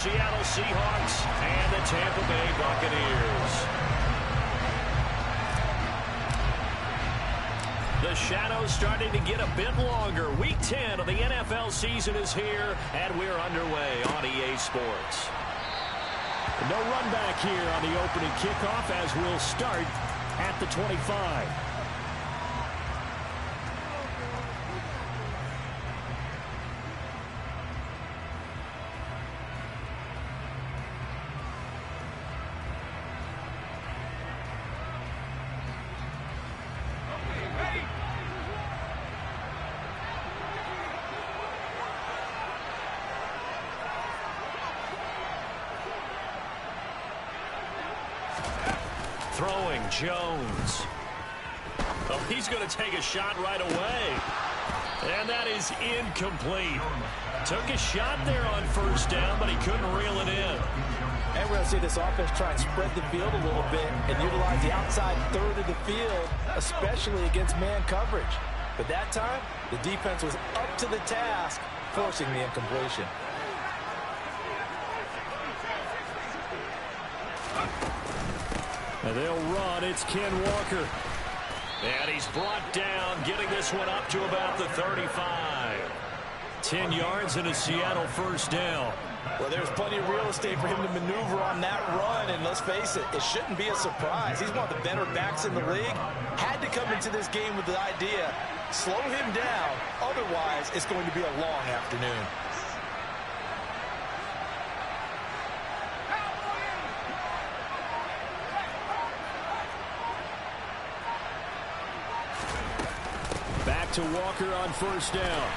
Seattle Seahawks and the Tampa Bay Buccaneers. The shadows starting to get a bit longer. Week 10 of the NFL season is here, and we're underway on EA Sports. No run back here on the opening kickoff as we'll start at the 25. Throwing Jones. Oh, he's going to take a shot right away. And that is incomplete. Took a shot there on first down, but he couldn't reel it in. And we're going to see this offense try and spread the field a little bit and utilize the outside third of the field, especially against man coverage. But that time, the defense was up to the task, forcing the incompletion. And they'll run. It's Ken Walker. And he's brought down, getting this one up to about the 35. 10 yards and a Seattle first down. Well, there's plenty of real estate for him to maneuver on that run, and let's face it, it shouldn't be a surprise. He's one of the better backs in the league. Had to come into this game with the idea, slow him down, otherwise it's going to be a long afternoon. Back to Walker on first down.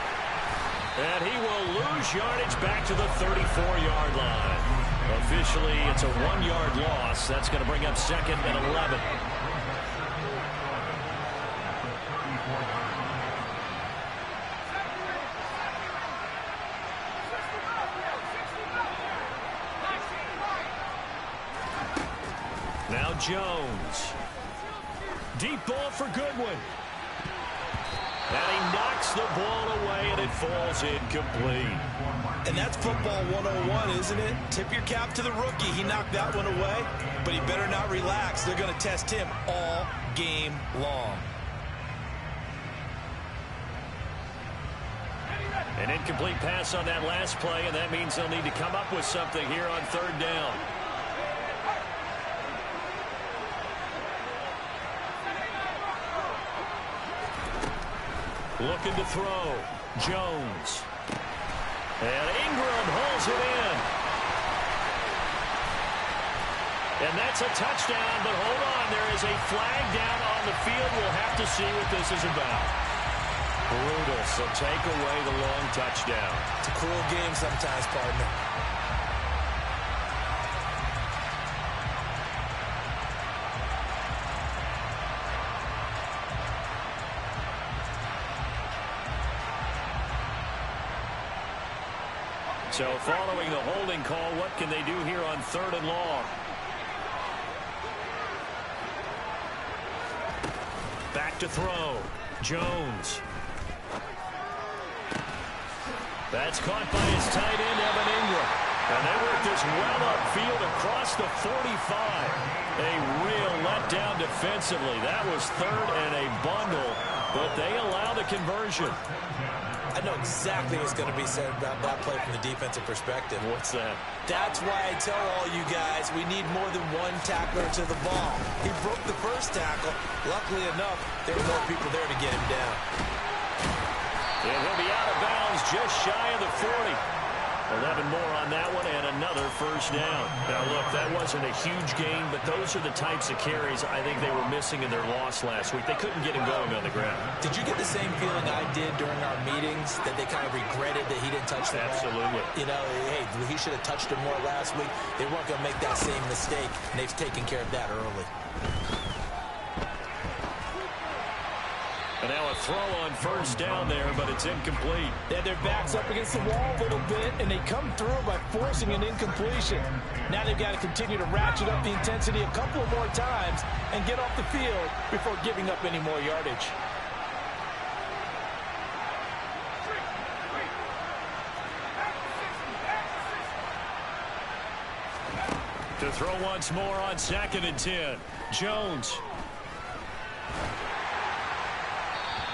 And he will lose yardage back to the 34-yard line. Officially, it's a 1-yard loss. That's going to bring up second and 11. Now Jones. Deep ball for Goodwin. And he knocks the ball away, and it falls incomplete. And that's football 101, isn't it? Tip your cap to the rookie. He knocked that one away, but he better not relax. They're going to test him all game long. An incomplete pass on that last play, and that means they'll need to come up with something here on third down. Looking to throw. Jones. And Ingram holds it in. And that's a touchdown, but hold on. There is a flag down on the field. We'll have to see what this is about. Brutal, so take away the long touchdown. It's a cruel game sometimes, partner. So following the holding call, what can they do here on third and long? Back to throw. Jones. That's caught by his tight end, Evan Ingram. And they work this well upfield across the 45. A real letdown defensively. That was third and a bundle, but they allow the conversion. I know exactly what's going to be said about that play from the defensive perspective. What's that? That's why I tell all you guys we need more than one tackler to the ball. He broke the first tackle. Luckily enough, there were more people there to get him down. And he'll be out of bounds just shy of the 40. 11 more on that one and another first down. Now, look, that wasn't a huge gain, but those are the types of carries I think they were missing in their loss last week. They couldn't get him going on the ground. Did you get the same feeling I did during our meetings, that they kind of regretted that he didn't touch the ball? Absolutely. You know, hey, he should have touched him more last week. They weren't going to make that same mistake, and they've taken care of that early. And now a throw on first down there, but it's incomplete. They had their backs up against the wall a little bit, and they come through by forcing an incompletion. Now they've got to continue to ratchet up the intensity a couple of more times and get off the field before giving up any more yardage. To throw once more on 2nd and 10. Jones.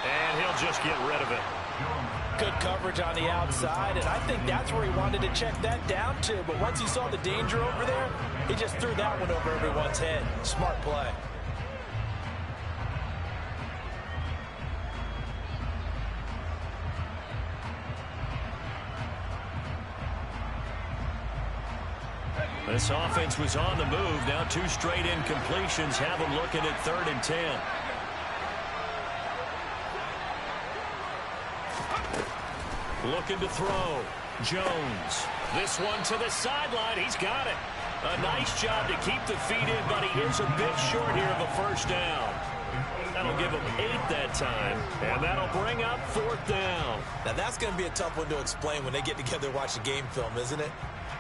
And he'll just get rid of it. Good coverage on the outside, and I think that's where he wanted to check that down to. But once he saw the danger over there, he just threw that one over everyone's head. Smart play. This offense was on the move. Now 2 straight incompletions have them looking at 3rd and 10. Looking to throw. Jones. This one to the sideline. He's got it. A nice job to keep the feet in, but he is a bit short here of a first down. That'll give him 8 that time, and that'll bring up 4th down. Now that's going to be a tough one to explain when they get together and watch the game film, isn't it?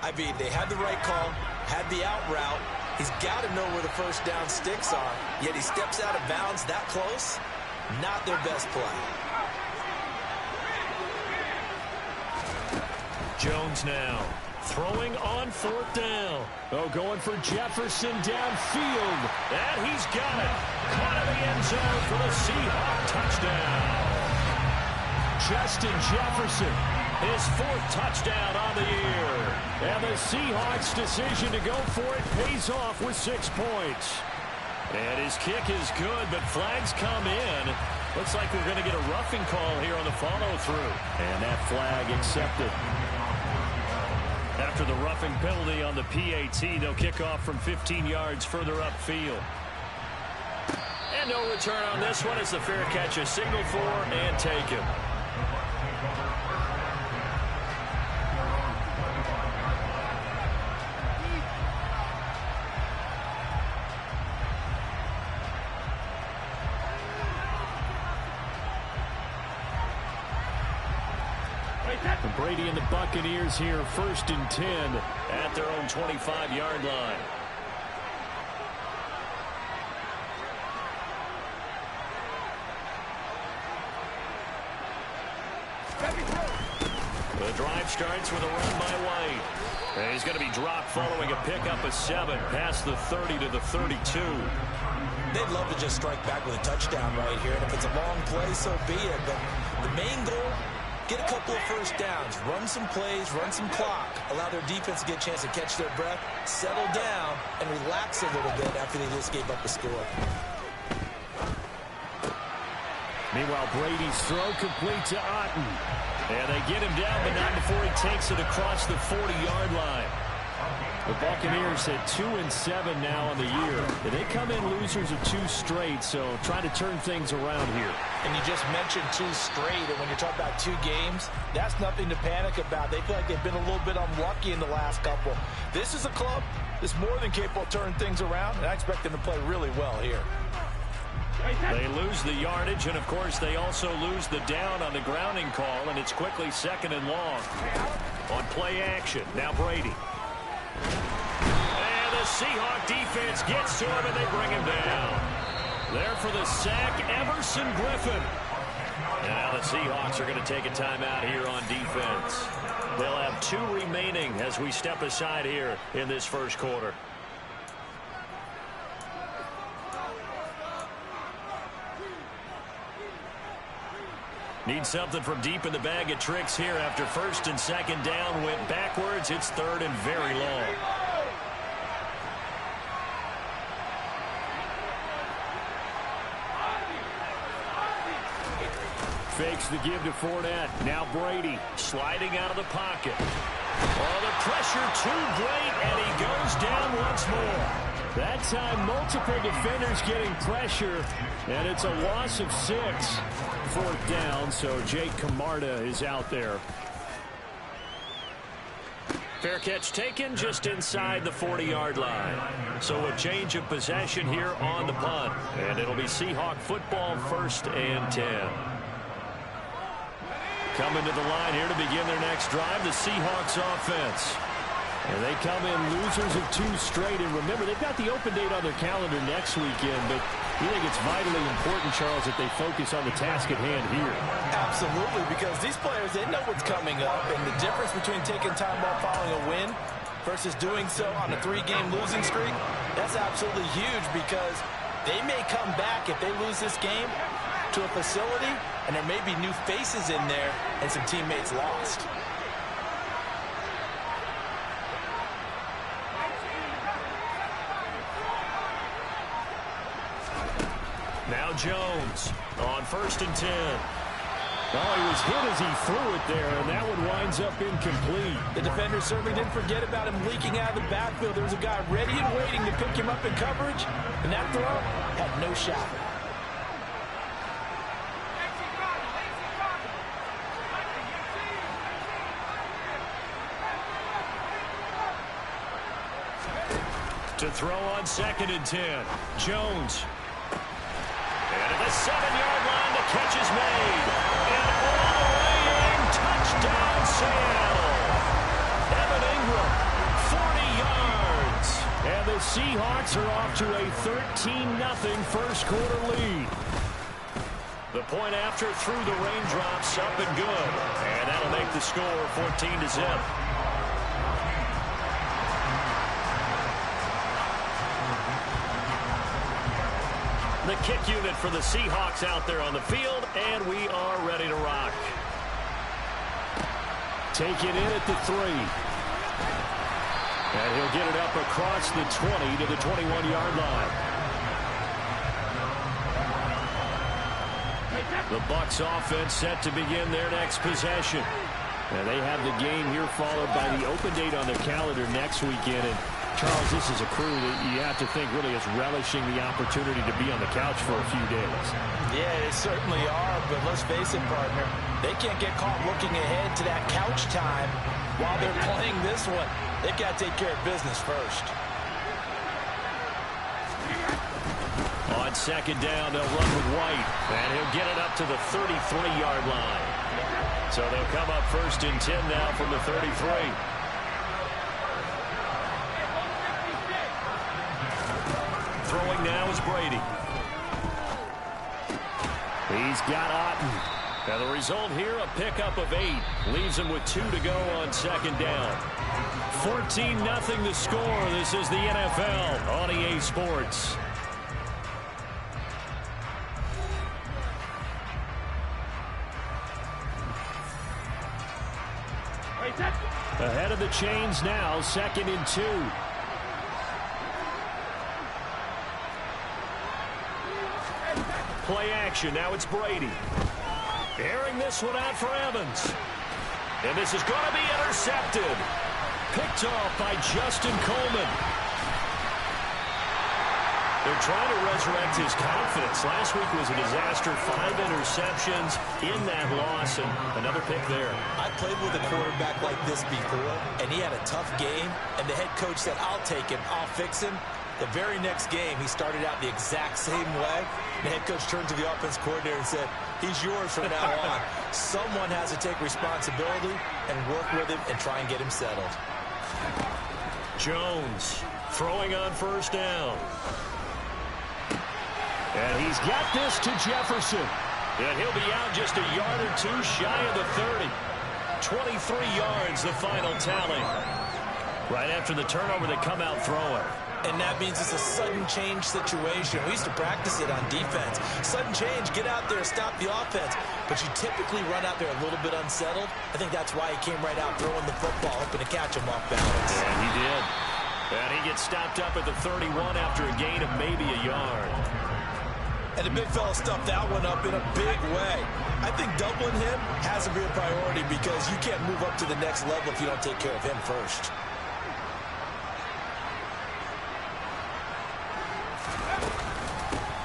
I mean, they had the right call, had the out route. He's got to know where the first down sticks are, yet he steps out of bounds that close. Not their best play. Jones now throwing on 4th down. Oh, going for Jefferson downfield. And he's got it. Caught in the end zone for the Seahawks touchdown. Justin Jefferson, his 4th touchdown on the year. And the Seahawks' decision to go for it pays off with 6 points. And his kick is good, but flags come in. Looks like we're going to get a roughing call here on the follow-through. And that flag accepted. After the roughing penalty on the PAT, they'll kick off from 15 yards further upfield. And no return on this one as the fair catch is signaled for and taken. Brady and the Buccaneers here, 1st and 10 at their own 25-yard line. The drive starts with a run by White. And he's going to be dropped following a pickup of 7 past the 30 to the 32. They'd love to just strike back with a touchdown right here, and if it's a long play, so be it. But the main goal, get a couple of first downs, run some plays, run some clock, allow their defense to get a chance to catch their breath, settle down, and relax a little bit after they just gave up a score. Meanwhile, Brady's throw complete to Otten. And they get him down, but not before he takes it across the 40-yard line. The Buccaneers at 2-7 now on the year. And they come in losers of 2 straight, so try to turn things around here. And you just mentioned 2 straight, and when you're talking about 2 games, that's nothing to panic about. They feel like they've been a little bit unlucky in the last couple. This is a club that's more than capable of turning things around, and I expect them to play really well here. They lose the yardage, and, of course, they also lose the down on the grounding call, and it's quickly 2nd and long. On play action, now Brady. And the Seahawk defense gets to him, and they bring him down. There for the sack, Everson Griffin. Now the Seahawks are going to take a timeout here on defense. They'll have 2 remaining as we step aside here in this first quarter. Need something from deep in the bag of tricks here after 1st and 2nd down went backwards. It's 3rd and very long. Fakes the give to Fournette. Now Brady sliding out of the pocket. Oh, the pressure too great, and he goes down once more. That time, multiple defenders getting pressure, and it's a loss of 6. 4th down, so Jake Camarda is out there. Fair catch taken just inside the 40-yard line. So a change of possession here on the punt, and it'll be Seahawk football 1st and 10. Coming to the line here to begin their next drive, the Seahawks offense. And they come in losers of 2 straight. And remember, they've got the open date on their calendar next weekend, but you think it's vitally important, Charles, that they focus on the task at hand here. Absolutely, because these players, they know what's coming up, and the difference between taking time off following a win versus doing so on a 3-game losing streak, that's absolutely huge because they may come back if they lose this game to a facility, and there may be new faces in there and some teammates lost. Now Jones on 1st and 10. Oh, he was hit as he threw it there, and that one winds up incomplete. The defender certainly didn't forget about him leaking out of the backfield. There was a guy ready and waiting to pick him up in coverage, and that throw had no shot. To throw on 2nd and 10. Jones. And at the 7-yard line, the catch is made. And all the way in, touchdown Seattle. Evan Ingram, 40 yards. And the Seahawks are off to a 13-0 first quarter lead. The point after through the raindrops, up and good. And that'll make the score 14-0. The kick unit for the Seahawks out there on the field, and we are ready to rock. Take it in at the 3. And he'll get it up across the 20 to the 21-yard line. The Bucs offense set to begin their next possession. And they have the game here followed by the open date on their calendar next weekend. And Charles, this is a crew that you have to think really is relishing the opportunity to be on the couch for a few days. Yeah, they certainly are, but let's face it, partner. They can't get caught looking ahead to that couch time while they're playing this one. They've got to take care of business first. On 2nd down, they'll run with White, and he'll get it up to the 33-yard line. So they'll come up 1st and 10 now from the 33. Throwing now is Brady. He's got Otten. And the result here, a pickup of 8. Leaves him with 2 to go on 2nd down. 14-0 the score. This is the NFL on EA Sports. Ahead of the chains now, 2nd and 2. Play action. Now it's Brady. Airing this one out for Evans. And this is going to be intercepted. Picked off by Justin Coleman. They're trying to resurrect his confidence. Last week was a disaster. 5 interceptions in that loss, and another pick there. I played with a quarterback like this before, and he had a tough game, and the head coach said, I'll take him, I'll fix him. The very next game, he started out the exact same way. The head coach turned to the offense coordinator and said, he's yours from now on. Someone has to take responsibility and work with him and try and get him settled. Jones throwing on 1st down. And he's got this to Jefferson. And he'll be out just a yard or 2 shy of the 30. 23 yards, the final tally. Right after the turnover, they come out throwing. And that means it's a sudden change situation. We used to practice it on defense. Sudden change, get out there, stop the offense. But you typically run out there a little bit unsettled. I think that's why he came right out throwing the football, hoping to catch him off balance. And he did. And he gets stopped up at the 31 after a gain of maybe a yard. And the big fella stuffed that one up in a big way. I think doubling him has to be a priority because you can't move up to the next level if you don't take care of him first.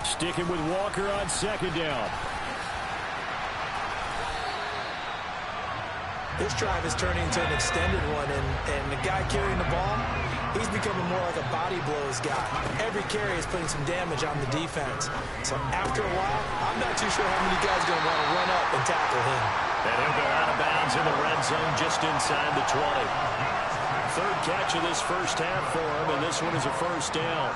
Sticking with Walker on 2nd down. This drive is turning into an extended one, and the guy carrying the ball, he's becoming more like a body blows guy. Every carry is putting some damage on the defense. So after a while, I'm not too sure how many guys are going to want to run up and tackle him. And he'll go out of bounds in the red zone just inside the 20. 3rd catch of this first half for him, and this one is a 1st down.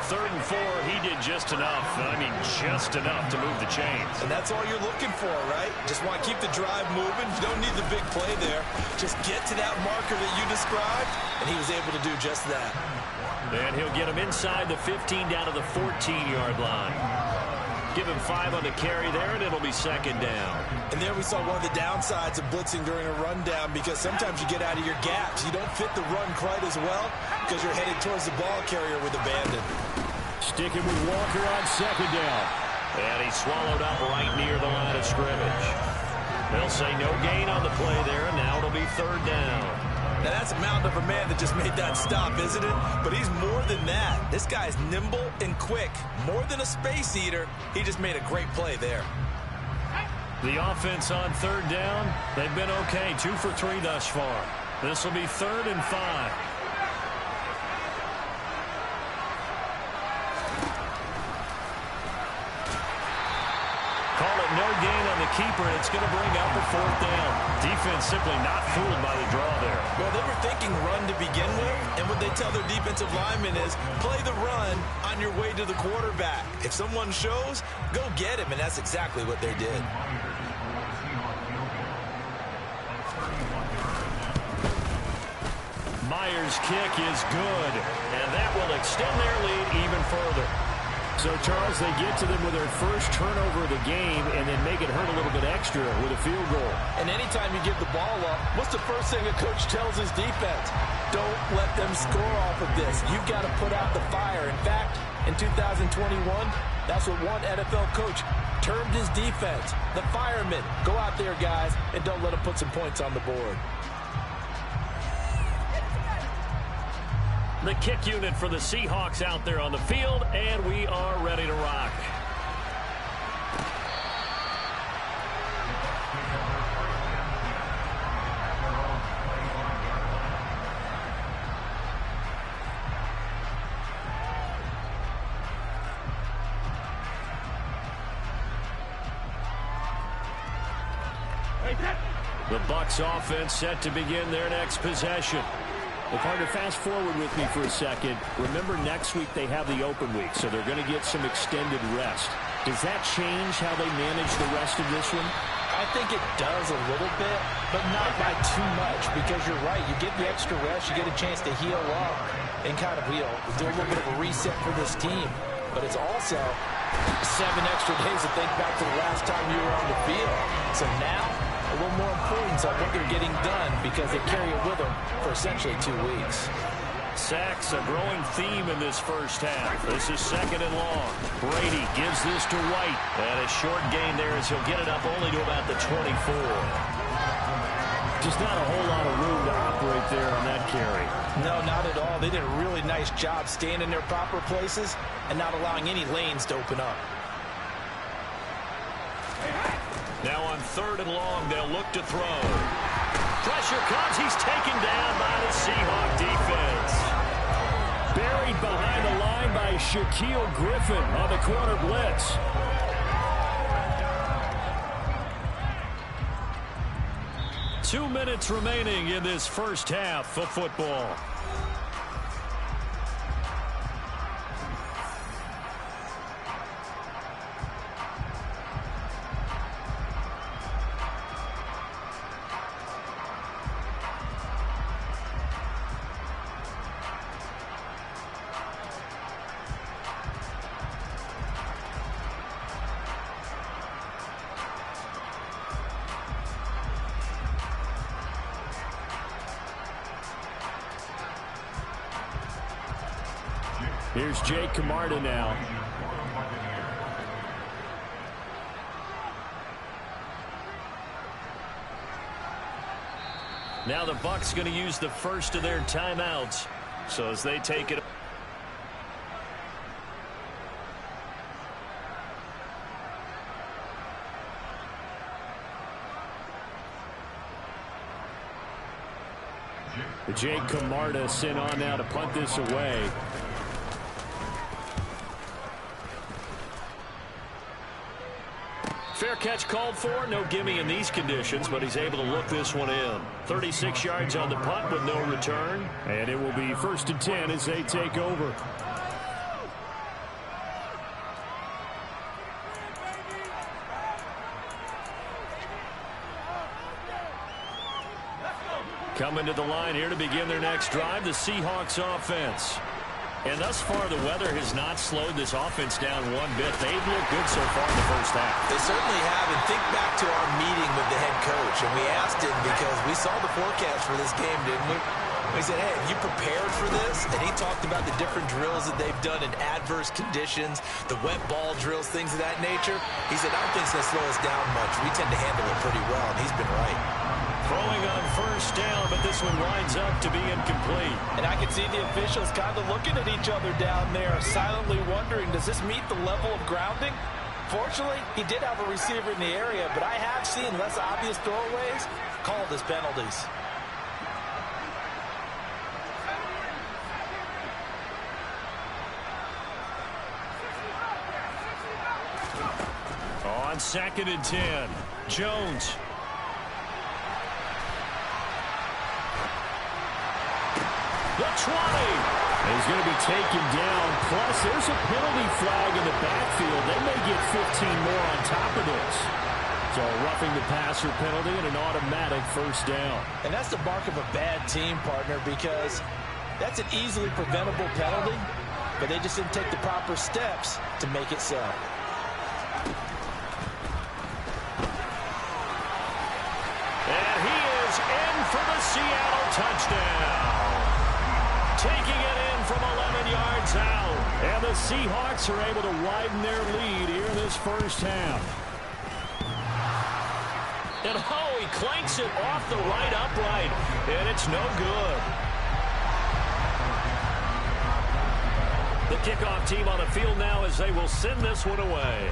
3rd and 4, he did just enough. I mean, just enough to move the chains. And that's all you're looking for, right? Just want to keep the drive moving. You don't need the big play there. Just get to that marker that you described, and he was able to do just that. And he'll get him inside the 15 down to the 14-yard line. Give him 5 on the carry there, and it'll be 2nd down. And there we saw one of the downsides of blitzing during a rundown, because sometimes you get out of your gaps. You don't fit the run quite as well because you're headed towards the ball carrier with abandon. Sticking with Walker on 2nd down. And he's swallowed up right near the line of scrimmage. They'll say no gain on the play there, and now it'll be 3rd down. Now, that's a mountain of a man that just made that stop, isn't it? But he's more than that. This guy's nimble and quick. More than a space eater, he just made a great play there. The offense on 3rd down, they've been okay. 2 for 3 thus far. This will be 3rd and 5. Call it no gain on the keeper, and it's going to bring up a 4th down. Defense simply not fooled by the draw there. Well, they were thinking run to begin with, and what they tell their defensive linemen is play the run on your way to the quarterback. If someone shows, go get him, and that's exactly what they did. Myers' kick is good, and that will extend their lead even further. So, Charles, they get to them with their first turnover of the game and then make it hurt a little bit extra with a field goal. And anytime you give the ball up, what's the first thing a coach tells his defense? Don't let them score off of this. You've got to put out the fire. In fact, in 2021, that's what one NFL coach termed his defense. The firemen. Go out there, guys, and don't let them put some points on the board. The kick unit for the Seahawks out there on the field, and we are ready to rock. The Bucs offense set to begin their next possession. Well, partner, fast forward with me for a second. Remember, next week they have the open week, so they're going to get some extended rest. Does that change how they manage the rest of this one? I think it does a little bit, but not by too much, because you're right. You get the extra rest, you get a chance to heal up and kind of, do a little bit of a reset for this team. But it's also 7 extra days to think back to the last time you were on the field. So now, a little more importance on what they're getting done, because they carry it with them for essentially 2 weeks. Sacks, a growing theme in this first half. This is 2nd and long. Brady gives this to White. And a short gain there as he'll get it up only to about the 24. Just not a whole lot of room to operate there on that carry. No, not at all. They did a really nice job staying in their proper places and not allowing any lanes to open up. Now on 3rd and long, they'll look to throw. Pressure comes. He's taken down by the Seahawk defense. Buried behind the line by Shaquille Griffin on the corner blitz. Two minutes remaining in this first half of football. Here's Jake Camarda now. Now the Bucs going to use the first of their timeouts. So as they take it. Jake Camarda sent on now to punt this away. Fair catch called for. No gimme in these conditions, but he's able to look this one in. 36 yards on the punt with no return. And it will be 1st and 10 as they take over. Coming to the line here to begin their next drive, the Seahawks offense. And thus far, the weather has not slowed this offense down one bit. They've looked good so far in the first half. They certainly have. And think back to our meeting with the head coach. And we asked him because we saw the forecast for this game, didn't we? We said, hey, have you prepared for this? And he talked about the different drills that they've done in adverse conditions, the wet ball drills, things of that nature. He said, I don't think it's going to slow us down much. We tend to handle it pretty well, and he's been right. Throwing on first down, but this one winds up to be incomplete. And I can see the officials kind of looking at each other down there, silently wondering, does this meet the level of grounding? Fortunately, he did have a receiver in the area, but I have seen less obvious throwaways called as penalties. On 2nd and 10, Jones. The 20. He's going to be taken down. Plus, there's a penalty flag in the backfield. They may get 15 more on top of this. So a roughing the passer penalty and an automatic first down. And that's the mark of a bad team, partner, because that's an easily preventable penalty, but they just didn't take the proper steps to make it so. And he is in for the Seattle touchdown. Taking it in from 11 yards out. And the Seahawks are able to widen their lead here in this first half. And oh, he clanks it off the right upright. And it's no good. The kickoff team on the field now as they will send this one away.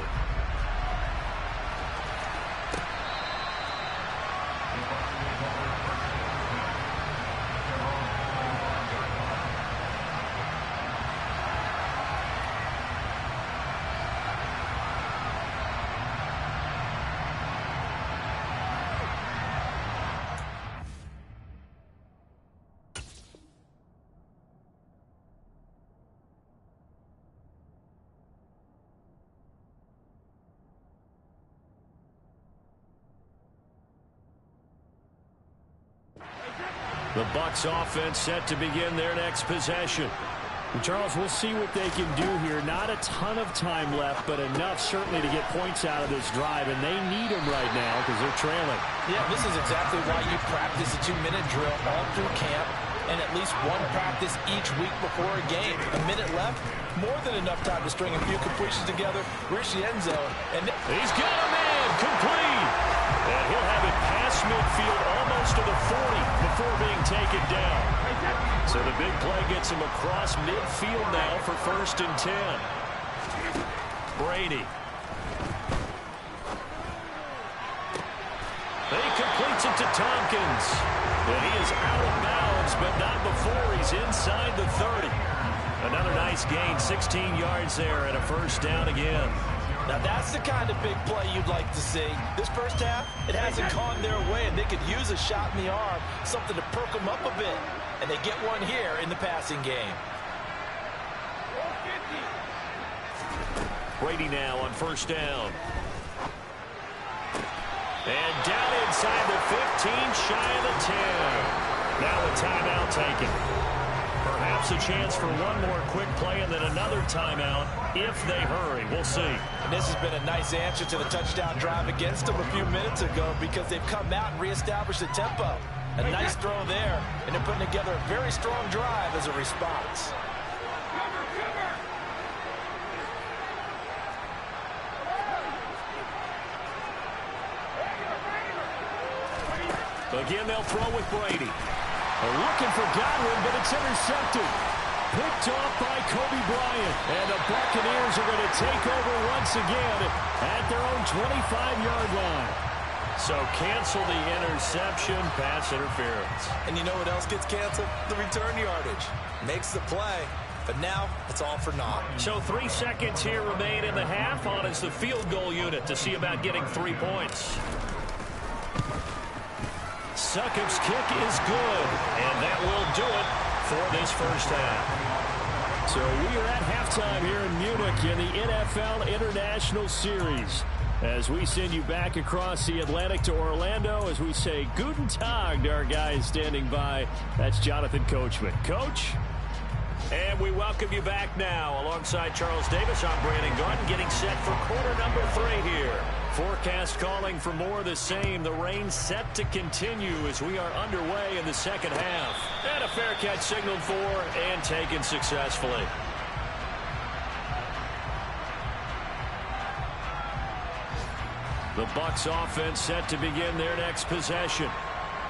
The Bucs offense set to begin their next possession. And Charles, we'll see what they can do here. Not a ton of time left, but enough certainly to get points out of this drive, and they need them right now because they're trailing. Yeah, this is exactly why you practice a 2-minute drill all through camp and at least one practice each week before a game. A minute left, more than enough time to string a few completions together, reach the end zone. And he's got a man complete. And he'll have it past midfield almost to the 40 before being taken down. So the big play gets him across midfield now for 1st and 10. Brady. He completes it to Tompkins. And he is out of bounds, but not before he's inside the 30. Another nice gain, 16 yards there and a first down again. Now that's the kind of big play you'd like to see. This first half, it hasn't gone their way, and they could use a shot in the arm, something to perk them up a bit. And they get one here in the passing game. Brady now on first down. And down inside the 15, shy of the 10. Now a timeout taken. Perhaps a chance for one more quick play and then another timeout if they hurry. We'll see. And this has been a nice answer to the touchdown drive against them a few minutes ago because they've come out and reestablished the tempo. A nice throw there, and they're putting together a very strong drive as a response. Again, they'll throw with Brady. They're looking for Godwin, but it's intercepted. Picked off by Kobe Bryant. And the Buccaneers are going to take over once again at their own 25-yard line. So cancel the interception, pass interference. And you know what else gets canceled? The return yardage. Makes the play, but now it's all for naught. So 3 seconds here remain in the half. On is the field goal unit to see about getting 3 points. Succop's kick is good, and that will do it for this first half. So we are at halftime here in Munich in the NFL International Series. As we send you back across the Atlantic to Orlando, as we say Guten Tag to our guys standing by. That's Jonathan Coachman. Coach? And we welcome you back now. Alongside Charles Davis, I'm Brandon Garden, getting set for quarter number 3 here. Forecast calling for more of the same. The rain set to continue as we are underway in the second half. And a fair catch signaled for and taken successfully. The Bucs offense set to begin their next possession.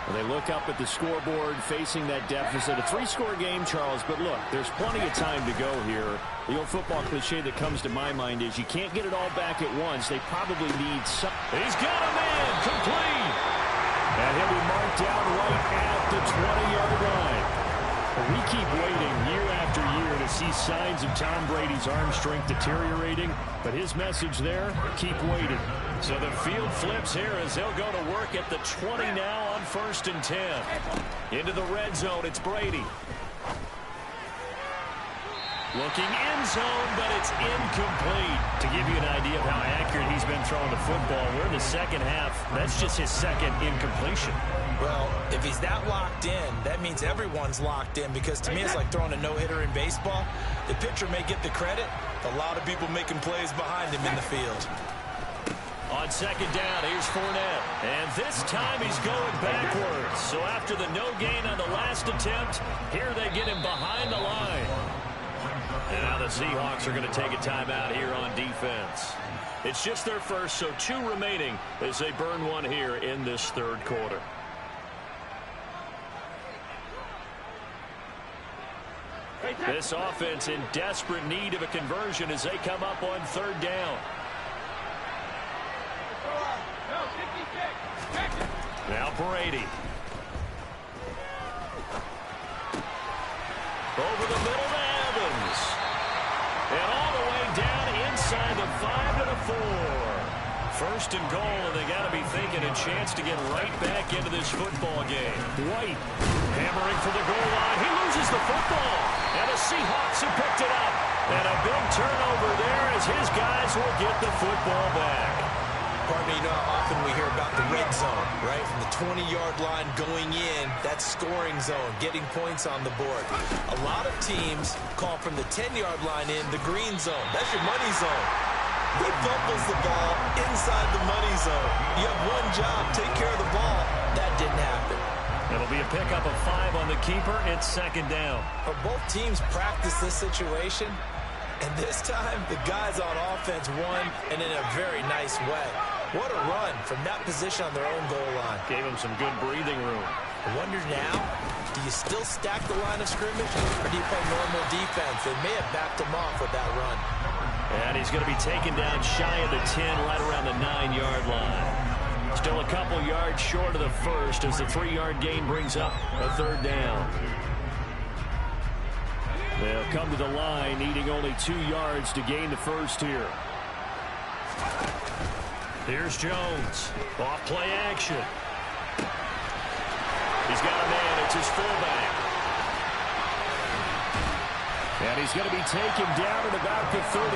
Well, they look up at the scoreboard facing that deficit. A 3-score game, Charles, but look, there's plenty of time to go here. The old football cliche that comes to my mind is you can't get it all back at once. They probably need some. He's got a man complete. And he'll be marked down right at the 20-yard line. We keep waiting year after year to see signs of Tom Brady's arm strength deteriorating, but his message there, keep waiting. So the field flips here as they'll go to work at the 20 now on 1st and 10. Into the red zone, it's Brady. Looking end zone, but it's incomplete. To give you an idea of how accurate he's been throwing the football, we're in the second half. That's just his second incompletion. Well, if he's that locked in, that means everyone's locked in, because to me it's like throwing a no-hitter in baseball. The pitcher may get the credit, a lot of people making plays behind him in the field. On second down, here's Fournette. And this time he's going backwards. So after the no gain on the last attempt, here they get him behind the line. And now the Seahawks are going to take a timeout here on defense. It's just their first, so 2 remaining as they burn one here in this third quarter. This offense in desperate need of a conversion as they come up on 3rd down. Now Brady. Over the middle to Evans. And all the way down inside the 5 to the 4. 1st and goal, and they got to be thinking a chance to get right back into this football game. White hammering for the goal line. He loses the football. And the Seahawks have picked it up. And a big turnover there as his guys will get the football back. Pardon me, you know how often we hear about the red zone, right? From the 20-yard line going in, that's scoring zone, getting points on the board. A lot of teams call from the 10-yard line in the green zone. That's your money zone. He fumbles the ball inside the money zone. You have one job, take care of the ball. That didn't happen. It'll be a pickup of 5 on the keeper. It's 2nd down. But both teams practice this situation, and this time the guys on offense won, and in a very nice way. What a run from that position on their own goal line. Gave him some good breathing room. I wonder now, do you still stack the line of scrimmage, or do you play normal defense? They may have backed him off with that run. And he's going to be taken down shy of the 10, right around the 9-yard line. Still a couple yards short of the first as the 3-yard gain brings up a 3rd down. They'll come to the line, needing only 2 yards to gain the first here. Here's Jones. Off play action. He's got a man. It's his fullback. And he's going to be taken down at about the 33. I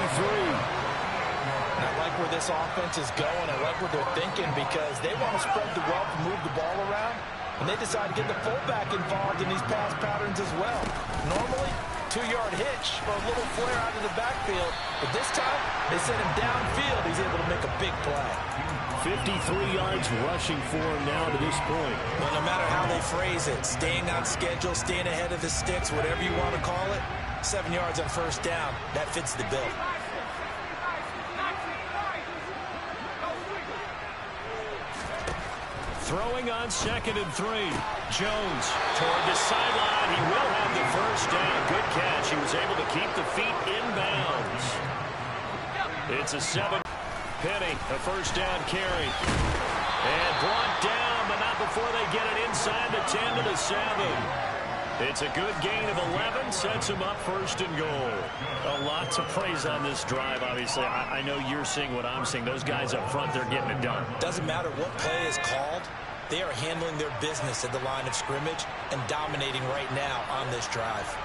like where this offense is going. I like what they're thinking, because they want to spread the wealth and move the ball around. And they decide to get the fullback involved in these pass patterns as well. Normally, 2-yard hitch or a little flare out of the backfield. But this time, they send him downfield. He's able to make a big play. 53 yards rushing for him now to this point. Well, no matter how they phrase it, staying on schedule, staying ahead of the sticks, whatever you want to call it, 7 yards on 1st down, that fits the bill. Throwing on 2nd and 3. Jones toward the sideline. He will have the 1st down. Good catch. He was able to keep the feet inbounds. It's a 7. Penny, a 1st down carry. And brought down, but not before they get it inside the 10 to the 7. It's a good gain of 11, sets him up 1st and goal. A lot to praise on this drive, obviously. I know you're seeing what I'm seeing. Those guys up front, they're getting it done. Doesn't matter what play is called. They are handling their business at the line of scrimmage and dominating right now on this drive.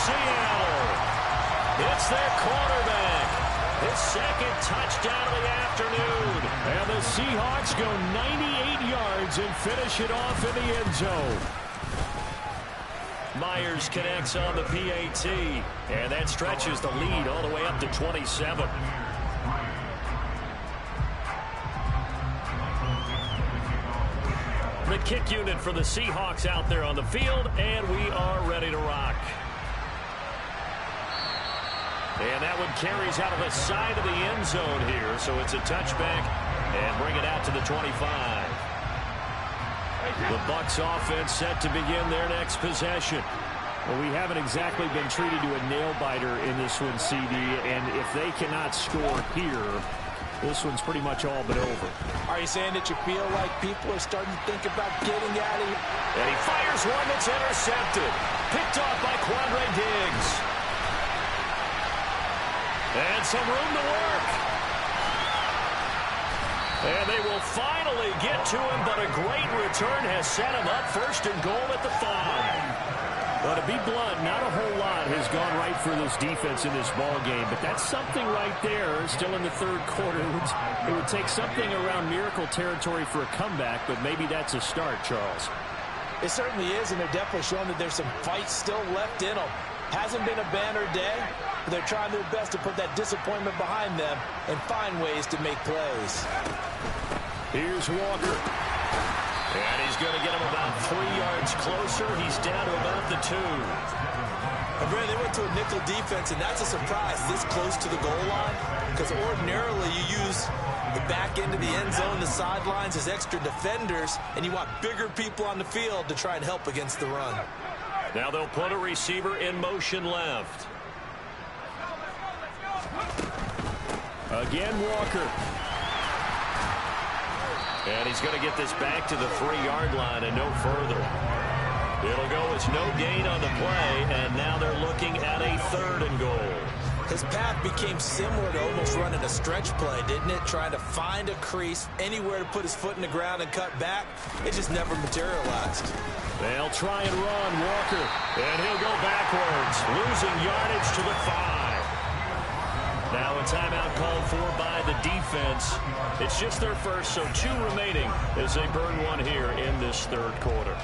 Seattle. It's their quarterback. His second touchdown of the afternoon. And the Seahawks go 98 yards and finish it off in the end zone. Myers connects on the PAT, and that stretches the lead all the way up to 27. The kick unit for the Seahawks out there on the field, and we are ready to rock. And that one carries out of the side of the end zone here, so it's a touchback, and bring it out to the 25. The Bucs offense set to begin their next possession. Well, we haven't exactly been treated to a nail-biter in this one, CD, and if they cannot score here, this one's pretty much all but over. Are you saying that you feel like people are starting to think about getting out of here? And he fires one that's intercepted. Picked off by Quandre Diggs. And some room to work. And they will finally get to him, but a great return has set him up first and goal at the 5. Well, to be blunt, not a whole lot has gone right for this defense in this ball game, but that's something right there. Still in the third quarter. It would take something around miracle territory for a comeback, but maybe that's a start, Charles. It certainly is, and they're definitely showing that there's some fight still left in them. Hasn't been a banner day, but they're trying their best to put that disappointment behind them and find ways to make plays. Here's Walker. And he's going to get him about 3 yards closer. He's down to about the 2. And Brad, they went to a nickel defense, and that's a surprise this close to the goal line, because ordinarily you use the back end of the end zone, the sidelines as extra defenders, and you want bigger people on the field to try and help against the run. Now they'll put a receiver in motion left. Again, Walker. And he's going to get this back to the 3-yard line and no further. It'll go as no gain on the play, and now they're looking at a 3rd and goal. His path became similar to almost running a stretch play, didn't it? Trying to find a crease, anywhere to put his foot in the ground and cut back. It just never materialized. They'll try and run, Walker. And he'll go backwards, losing yardage to the 5. Now a timeout called for by the defense. It's just their first, so 2 remaining as they burn one here in this third quarter.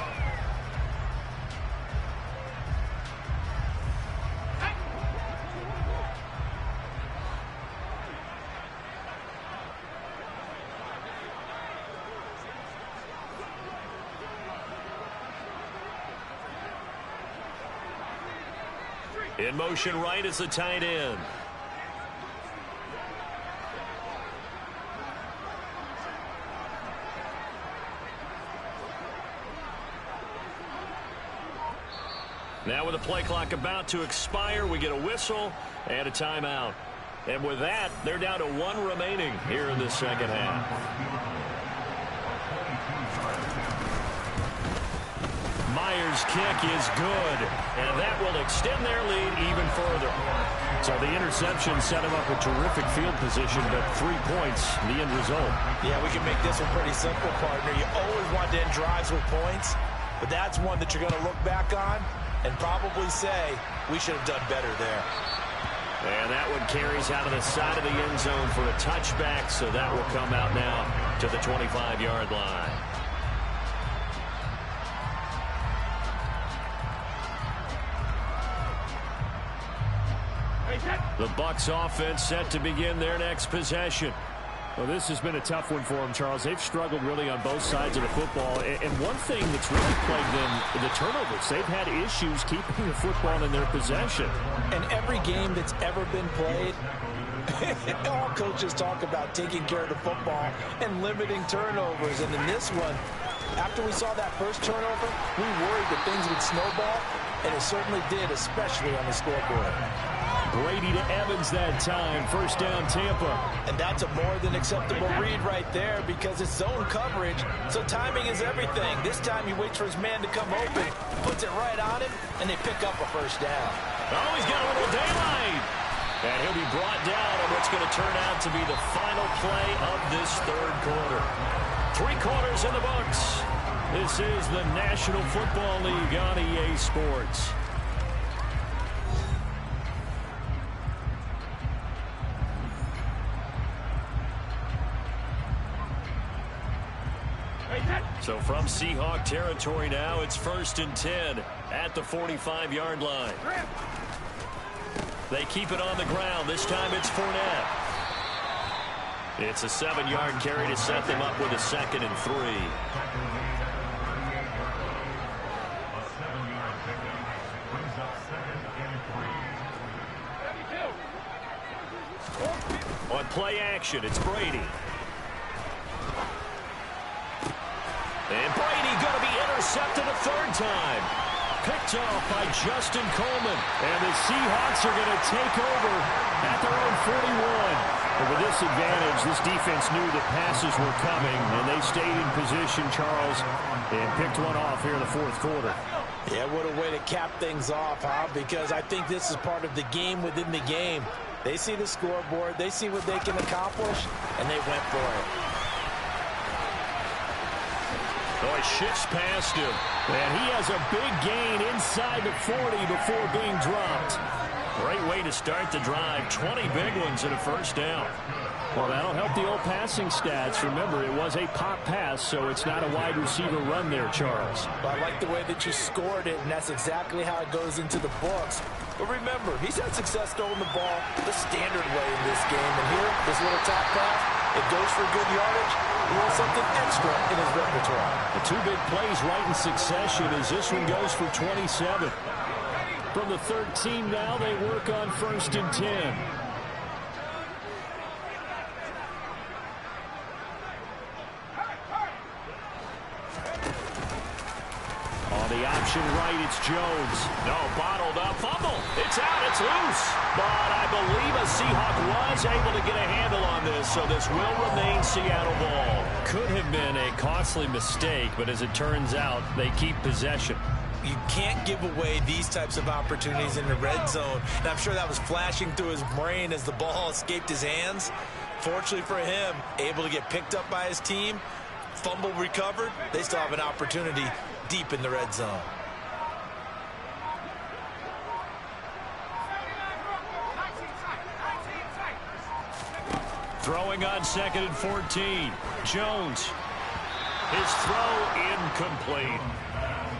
In motion right is the tight end. Now with the play clock about to expire, we get a whistle and a timeout. And with that, they're down to 1 remaining here in the second half. Myers' kick is good, and that will extend their lead even further. So the interception set him up with terrific field position, but 3 points, the end result. Yeah, we can make this one pretty simple, partner. You always want to end drives with points, but that's one that you're going to look back on and probably say, we should have done better there. And that one carries out of the side of the end zone for a touchback, so that will come out now to the 25-yard line. The Bucs offense set to begin their next possession. Well, this has been a tough one for them, Charles. They've struggled really on both sides of the football. And one thing that's really plagued them, the turnovers. They've had issues keeping the football in their possession. And every game that's ever been played, all coaches talk about taking care of the football and limiting turnovers. And in this one, after we saw that first turnover, we worried that things would snowball, and it certainly did, especially on the scoreboard. Brady to Evans that time. First down, Tampa. And that's a more than acceptable read right there because it's zone coverage, so timing is everything. This time he waits for his man to come open, puts it right on him, and they pick up a first down. Oh, he's got a little daylight. And he'll be brought down on what's going to turn out to be the final play of this third quarter. 3 quarters in the books. This is the National Football League on EA Sports. So from Seahawk territory now, it's 1st and 10 at the 45-yard line. They keep it on the ground. This time it's Fournette. It's a 7-yard carry to set them up with a 2nd and 3. On play action, it's Brady. And Brady going to be intercepted a 3rd time. Picked off by Justin Coleman. And the Seahawks are going to take over at their own 41. But with this advantage, this defense knew that passes were coming, and they stayed in position, Charles, and picked one off here in the 4th quarter. Yeah, what a way to cap things off, huh? Because I think this is part of the game within the game. They see the scoreboard, they see what they can accomplish, and they went for it. Oh, he shifts past him. And he has a big gain inside the 40 before being dropped. Great way to start the drive. 20 big ones and a 1st down. Well, that'll help the old passing stats. Remember, it was a pop pass, so it's not a wide receiver run there, Charles. Well, I like the way that you scored it, and that's exactly how it goes into the books. But remember, he's had success throwing the ball the standard way in this game. And here, this little top pass, it goes for good yardage. A little something extra in his repertoire. The 2 big plays right in succession as this one goes for 27. From the 13 now, they work on 1st and 10. On the option right, it's Jones. No, bottled up, fumble. It's out, it's loose. But I believe a Seahawk was able to get a handle on this, so this will remain Seattle ball. Could have been a costly mistake, but as it turns out, they keep possession. You can't give away these types of opportunities in the red zone. And I'm sure that was flashing through his brain as the ball escaped his hands. Fortunately for him, able to get picked up by his team, fumble recovered. They still have an opportunity deep in the red zone. Throwing on 2nd and 14. Jones. His throw incomplete.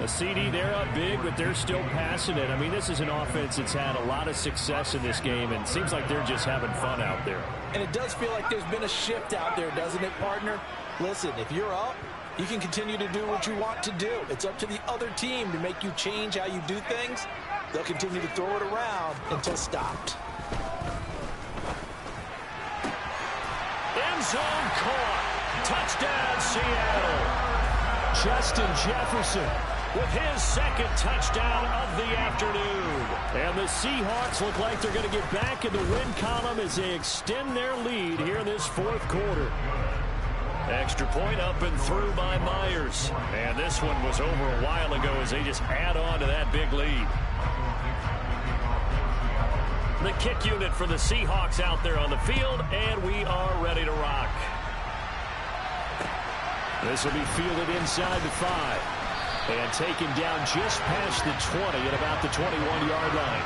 A CD, they're up big, but they're still passing it. I mean, this is an offense that's had a lot of success in this game, and it seems like they're just having fun out there. And it does feel like there's been a shift out there, doesn't it, partner? Listen, if you're up, you can continue to do what you want to do. It's up to the other team to make you change how you do things. They'll continue to throw it around until stopped. End zone caught. Touchdown, Seattle. Justin Jefferson with his 2nd touchdown of the afternoon. And the Seahawks look like they're going to get back in the win column as they extend their lead here in this 4th quarter. Extra point up and through by Myers. And this one was over a while ago as they just add on to that big lead. The kick unit for the Seahawks out there on the field, and we are ready to rock. This will be fielded inside the 5. And taken down just past the 20 at about the 21-yard line.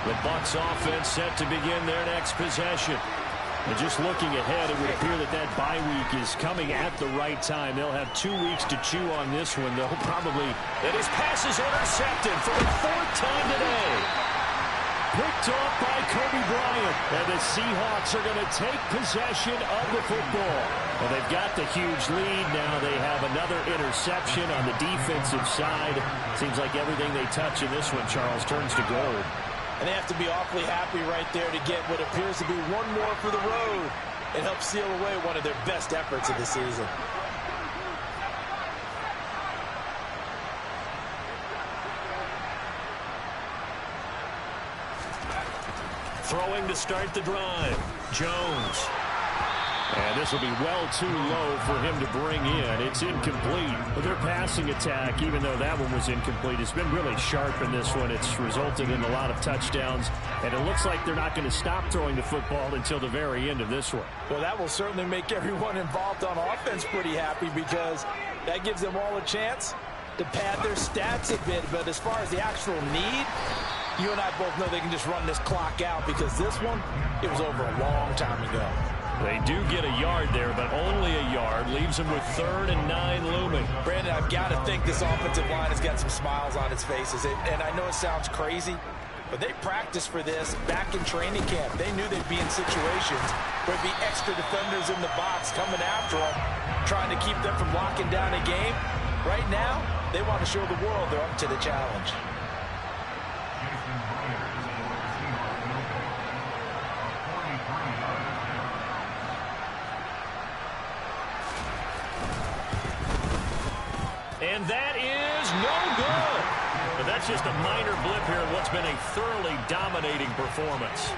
The Bucs offense set to begin their next possession. And just looking ahead, it would appear that that bye week is coming at the right time. They'll have 2 weeks to chew on this one. They'll probably... And his pass is intercepted for the 4th time today. Picked off by Kobe Bryant. And the Seahawks are going to take possession of the football. Well, they've got the huge lead. Now they have another interception on the defensive side. Seems like everything they touch in this one, Charles, turns to gold. And they have to be awfully happy right there to get what appears to be one more for the road. It helps seal away one of their best efforts of the season. Throwing to start the drive. Jones. And this will be well too low for him to bring in. It's incomplete. But their passing attack, even though that one was incomplete, has been really sharp in this one. It's resulted in a lot of touchdowns. And it looks like they're not going to stop throwing the football until the very end of this one. Well, that will certainly make everyone involved on offense pretty happy because that gives them all a chance to pad their stats a bit. But as far as the actual need, you and I both know they can just run this clock out because this one, it was over a long time ago. They do get a yard there, but only a yard. Leaves them with 3rd and 9 looming. Brandon, I've got to think this offensive line has got some smiles on its faces. And I know it sounds crazy, but they practiced for this back in training camp. They knew they'd be in situations where there'd be extra defenders in the box coming after them, trying to keep them from locking down a game. Right now, they want to show the world they're up to the challenge. And that is no good. But that's just a minor blip here in what's been a thoroughly dominating performance.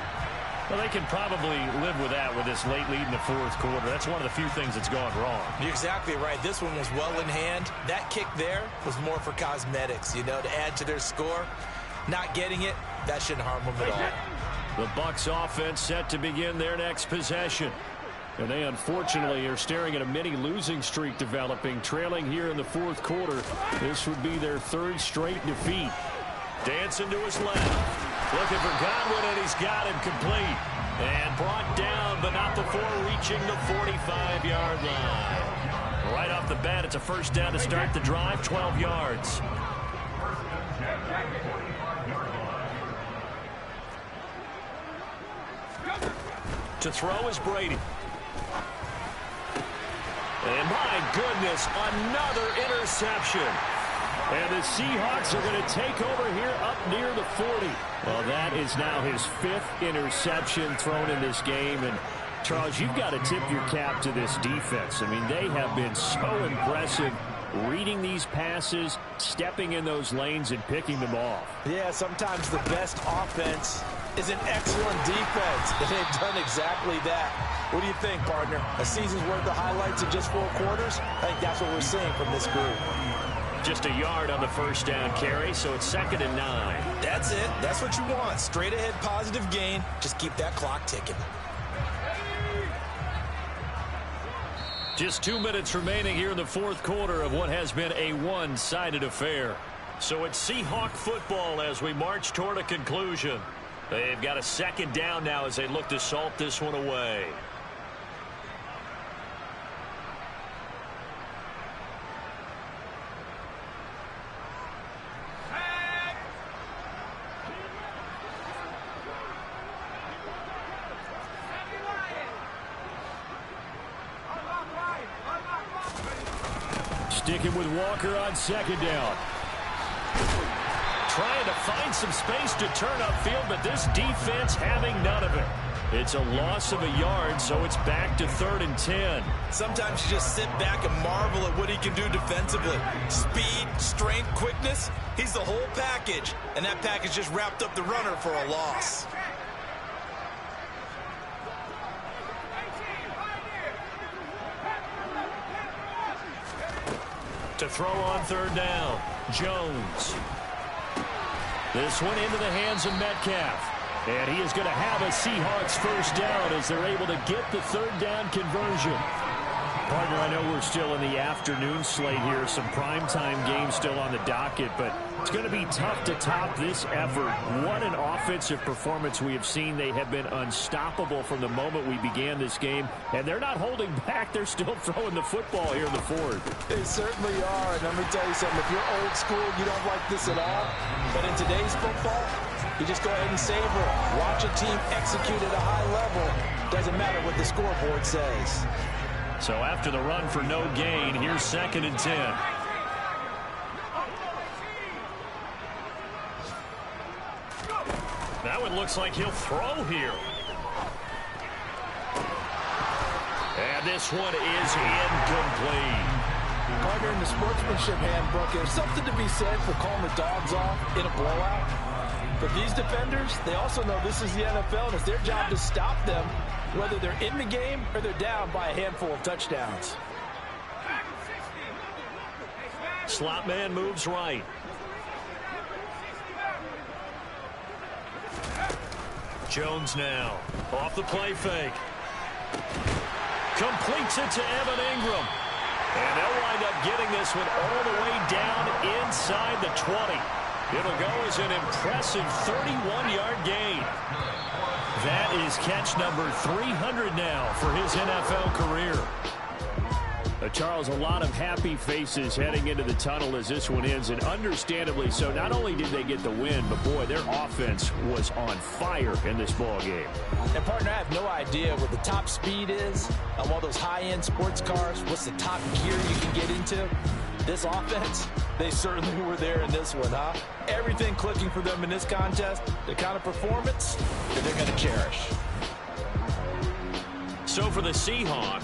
Well, they can probably live with that with this late lead in the 4th quarter. That's one of the few things that's gone wrong. You're exactly right. This one was well in hand. That kick there was more for cosmetics, you know, to add to their score. Not getting it, that shouldn't harm them at all. The Bucs offense set to begin their next possession. And they unfortunately are staring at a mini losing streak developing, trailing here in the 4th quarter. This would be their 3rd straight defeat. Dancing to his left. Looking for Godwin, and he's got him complete. And brought down, but not before reaching the 45-yard line. Right off the bat, it's a first down to start the drive, 12 yards. To throw is Brady. And my goodness, another interception. And the Seahawks are going to take over here up near the 40. Well, that is now his 5th interception thrown in this game. And, Charles, you've got to tip your cap to this defense. I mean, they have been so impressive reading these passes, stepping in those lanes, and picking them off. Yeah, sometimes the best offense is an excellent defense, and they've done exactly that. What do you think, partner? A season's worth of highlights in just 4 quarters? I think that's what we're seeing from this group. Just a yard on the first down carry, so it's 2nd and 9. That's it. That's what you want. Straight ahead positive gain. Just keep that clock ticking. Just 2 minutes remaining here in the 4th quarter of what has been a one-sided affair. So it's Seahawk football as we march toward a conclusion. They've got a 2nd down now as they look to salt this one away. Sticking with Walker on 2nd down. Trying to find some space to turn upfield, but this defense having none of it. It's a loss of a yard, so it's back to 3rd and 10. Sometimes you just sit back and marvel at what he can do defensively. Speed, strength, quickness, he's the whole package. And that package just wrapped up the runner for a loss. To throw on 3rd down, Jones. This one into the hands of Metcalf. And he is going to have a Seahawks first down as they're able to get the 3rd down conversion. Partner, I know we're still in the afternoon slate here. Some primetime games still on the docket, but it's going to be tough to top this effort. What an offensive performance we have seen. They have been unstoppable from the moment we began this game, and they're not holding back. They're still throwing the football here in the 4th. They certainly are, and let me tell you something. If you're old school, you don't like this at all. But in today's football, you just go ahead and savor it. Watch a team execute at a high level. Doesn't matter what the scoreboard says. So after the run for no gain, here's 2nd and 10. Now it looks like he'll throw here. And this one is incomplete. Partner, in the sportsmanship handbook, there's something to be said for calling the dogs off in a blowout. But these defenders, they also know this is the NFL, and it's their job to stop them, whether they're in the game or they're down by a handful of touchdowns. Slot man moves right. Jones now off the play fake. Completes it to Evan Ingram. And they'll wind up getting this one all the way down inside the 20. It'll go as an impressive 31-yard gain. That is catch number 300 now for his NFL career. Charles, a lot of happy faces heading into the tunnel as this one ends, and understandably so. Not only did they get the win, but boy, their offense was on fire in this ball game. And partner, I have no idea what the top speed is on one of those high-end sports cars. What's the top gear you can get into? This offense, they certainly were there in this one, huh? Everything clicking for them in this contest, the kind of performance that they're going to cherish. So for the Seahawks,